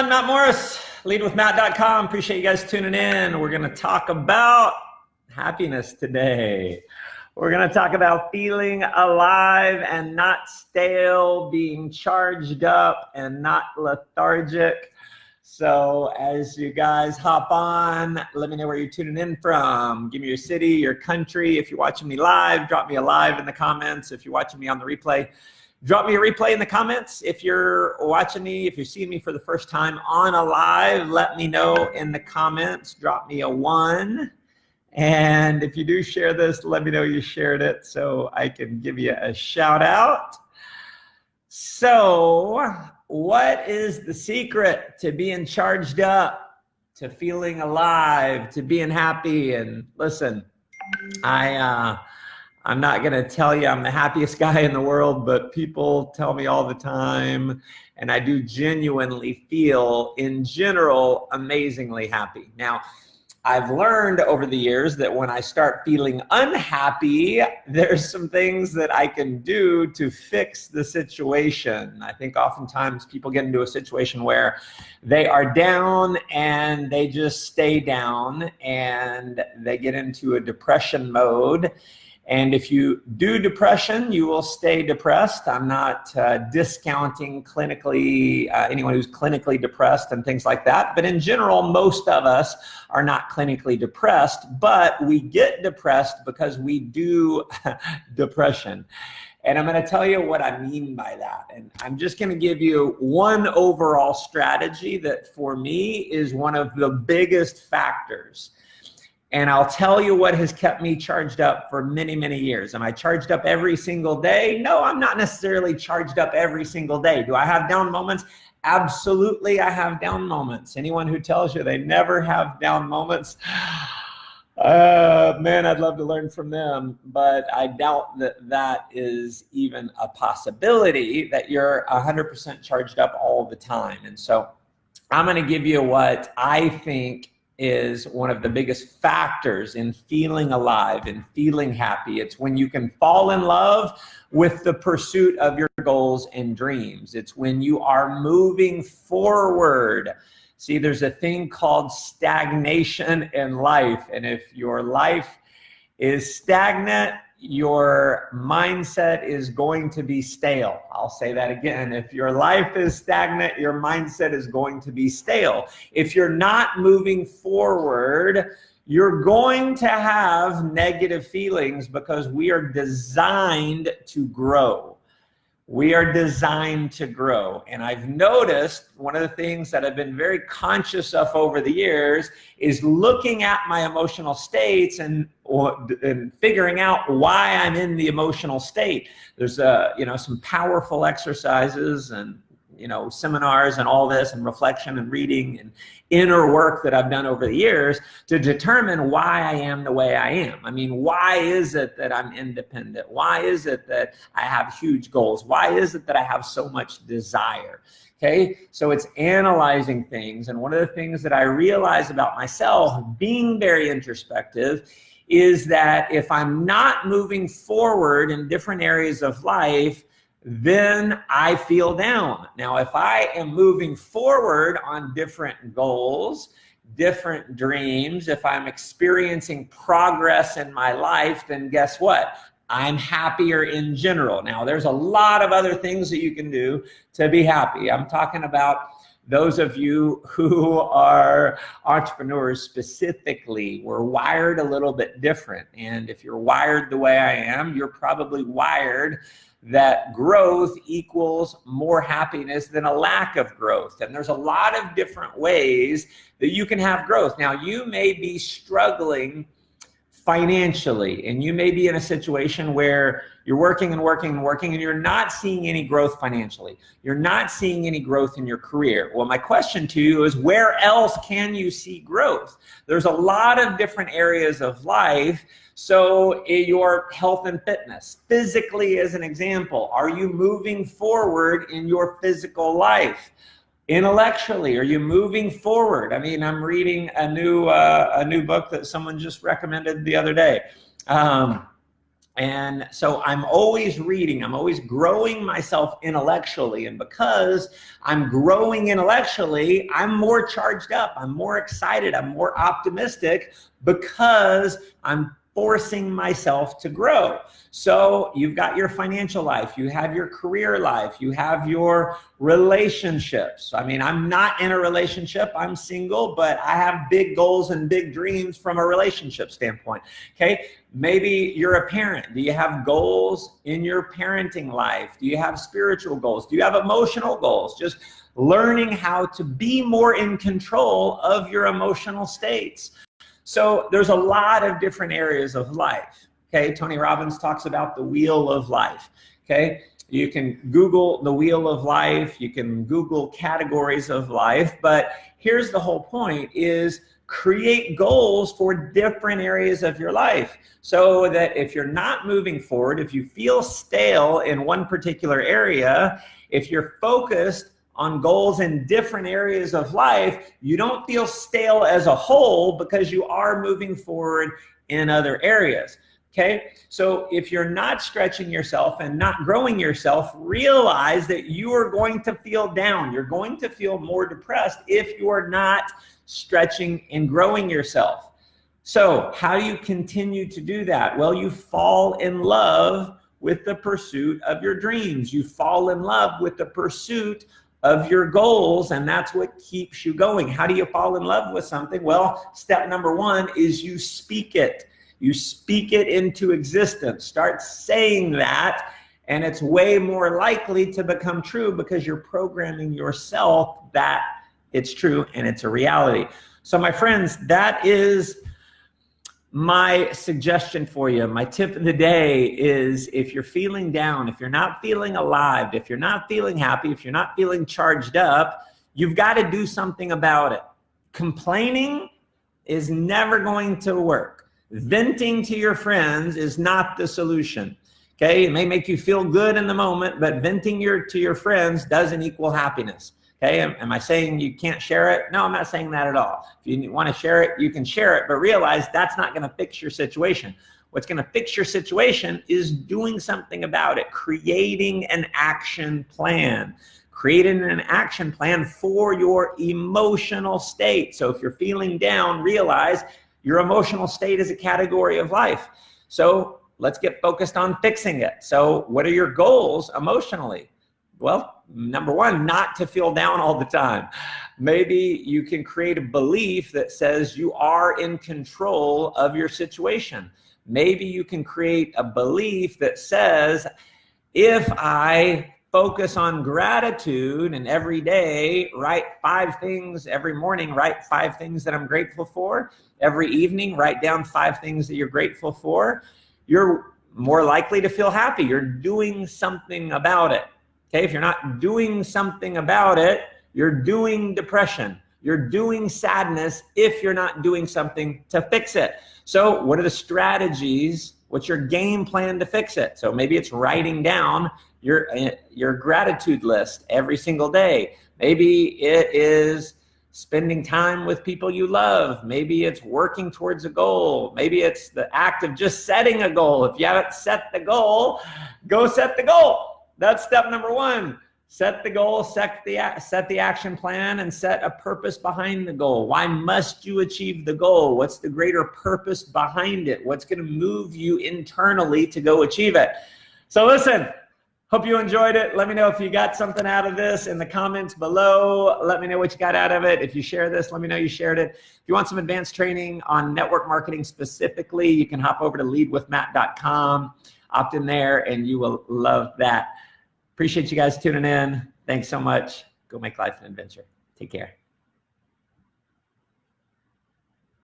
everyone, Matt Morris, leadwithmatt.com. Appreciate you guys tuning in. We're going to talk about happiness today. We're going to talk about feeling alive and not stale, being charged up and not lethargic. So as you guys hop on, let me know where you're tuning in from. Give me your city, your country. If you're watching me live, drop me a live in the comments. If you're watching me on the replay, drop me a replay in the comments. If you're watching me, if you're seeing me for the first time on a live, let me know in the comments. Drop me a 1. And if you do share this, let me know you shared it so I can give you a shout out. So what is the secret to being charged up, to feeling alive, to being happy? And listen, I'm not going to tell you I'm the happiest guy in the world, but people tell me all the time, and I do genuinely feel, in general, amazingly happy. Now, I've learned over the years that when I start feeling unhappy, there's some things that I can do to fix the situation. I think oftentimes people get into a situation where they are down and they just stay down and they get into a depression mode. And if you do depression, you will stay depressed. I'm not discounting clinically anyone who's clinically depressed and things like that. But in general, most of us are not clinically depressed, but we get depressed because we do depression. And I'm going to tell you what I mean by that. And I'm just going to give you one overall strategy that for me is one of the biggest factors. And I'll tell you what has kept me charged up for many, many years. Am I charged up every single day? No, I'm not necessarily charged up every single day. Do I have down moments? Absolutely, I have down moments. Anyone who tells you they never have down moments, man, I'd love to learn from them. But I doubt that that is even a possibility, that you're 100% charged up all the time. And so I'm going to give you what I think is one of the biggest factors in feeling alive and feeling happy. It's when you can fall in love with the pursuit of your goals and dreams. It's when you are moving forward. See, there's a thing called stagnation in life. And if your life is stagnant, your mindset is going to be stale. I'll say that again. If your life is stagnant, your mindset is going to be stale. If you're not moving forward, you're going to have negative feelings because we are designed to grow. We are designed to grow. And I've noticed one of the things that I've been very conscious of over the years is looking at my emotional states and figuring out why I'm in the emotional state. There's some powerful exercises and seminars and all this and reflection and reading and inner work that I've done over the years to determine why I am the way I am. I mean, why is it that I'm independent? Why is it that I have huge goals? Why is it that I have so much desire? Okay, so it's analyzing things. And one of the things that I realize about myself, being very introspective, is that if I'm not moving forward in different areas of life, then I feel down. Now, if I am moving forward on different goals, different dreams, if I'm experiencing progress in my life, then guess what? I'm happier in general. Now, there's a lot of other things that you can do to be happy. I'm talking about those of you who are entrepreneurs specifically. We're wired a little bit different. And if you're wired the way I am, you're probably wired that growth equals more happiness than a lack of growth. And there's a lot of different ways that you can have growth. Now, you may be struggling financially, and you may be in a situation where you're working and working and working and you're not seeing any growth financially. You're not seeing any growth in your career. Well, my question to you is, where else can you see growth? There's a lot of different areas of life. So your health and fitness, physically as an example, are you moving forward in your physical life? Intellectually, are you moving forward? I mean, I'm reading a new book that someone just recommended the other day. And so I'm always reading, I'm always growing myself intellectually. And because I'm growing intellectually, I'm more charged up, I'm more excited, I'm more optimistic because I'm forcing myself to grow. So you've got your financial life, you have your career life, you have your relationships. I mean, I'm not in a relationship, I'm single, but I have big goals and big dreams from a relationship standpoint. Okay, maybe you're a parent. Do you have goals in your parenting life? Do you have spiritual goals? Do you have emotional goals? Just learning how to be more in control of your emotional states. So there's a lot of different areas of life. Okay, Tony Robbins talks about the wheel of life. Okay, you can Google the wheel of life, you can Google categories of life, but here's the whole point is create goals for different areas of your life so that if you're not moving forward, if you feel stale in one particular area, if you're focused on goals in different areas of life, you don't feel stale as a whole because you are moving forward in other areas. Okay, so if you're not stretching yourself and not growing yourself, realize that you are going to feel down. You're going to feel more depressed if you are not stretching and growing yourself. So how do you continue to do that? Well, you fall in love with the pursuit of your dreams. You fall in love with the pursuit of your goals, and that's what keeps you going. How do you fall in love with something? Well, step number one is you speak it. You speak it into existence. Start saying that, and it's way more likely to become true because you're programming yourself that it's true and it's a reality. So my friends, that is my suggestion for you. My tip of the day is if you're feeling down, if you're not feeling alive, if you're not feeling happy, if you're not feeling charged up, you've got to do something about it. Complaining is never going to work. Venting to your friends is not the solution. Okay, it may make you feel good in the moment, but venting to your friends doesn't equal happiness. Okay, am I saying you can't share it? No, I'm not saying that at all. If you want to share it, you can share it, but realize that's not going to fix your situation. What's going to fix your situation is doing something about it, creating an action plan. Creating an action plan for your emotional state. So if you're feeling down, realize your emotional state is a category of life. So let's get focused on fixing it. So what are your goals emotionally? Well, number one, not to feel down all the time. Maybe you can create a belief that says you are in control of your situation. Maybe you can create a belief that says, if I focus on gratitude and every day write 5 things, every morning write 5 things that I'm grateful for, every evening write down 5 things that you're grateful for, you're more likely to feel happy. You're doing something about it. Okay, if you're not doing something about it, you're doing depression. You're doing sadness if you're not doing something to fix it. So what are the strategies? What's your game plan to fix it? So maybe it's writing down your gratitude list every single day. Maybe it is spending time with people you love. Maybe it's working towards a goal. Maybe it's the act of just setting a goal. If you haven't set the goal, go set the goal. That's step number one. Set the goal, set the action plan, and set a purpose behind the goal. Why must you achieve the goal? What's the greater purpose behind it? What's going to move you internally to go achieve it? So listen, hope you enjoyed it. Let me know if you got something out of this in the comments below. Let me know what you got out of it. If you share this, let me know you shared it. If you want some advanced training on network marketing specifically, you can hop over to leadwithmatt.com, opt in there, and you will love that. Appreciate you guys tuning in. Thanks so much. Go make life an adventure. Take care.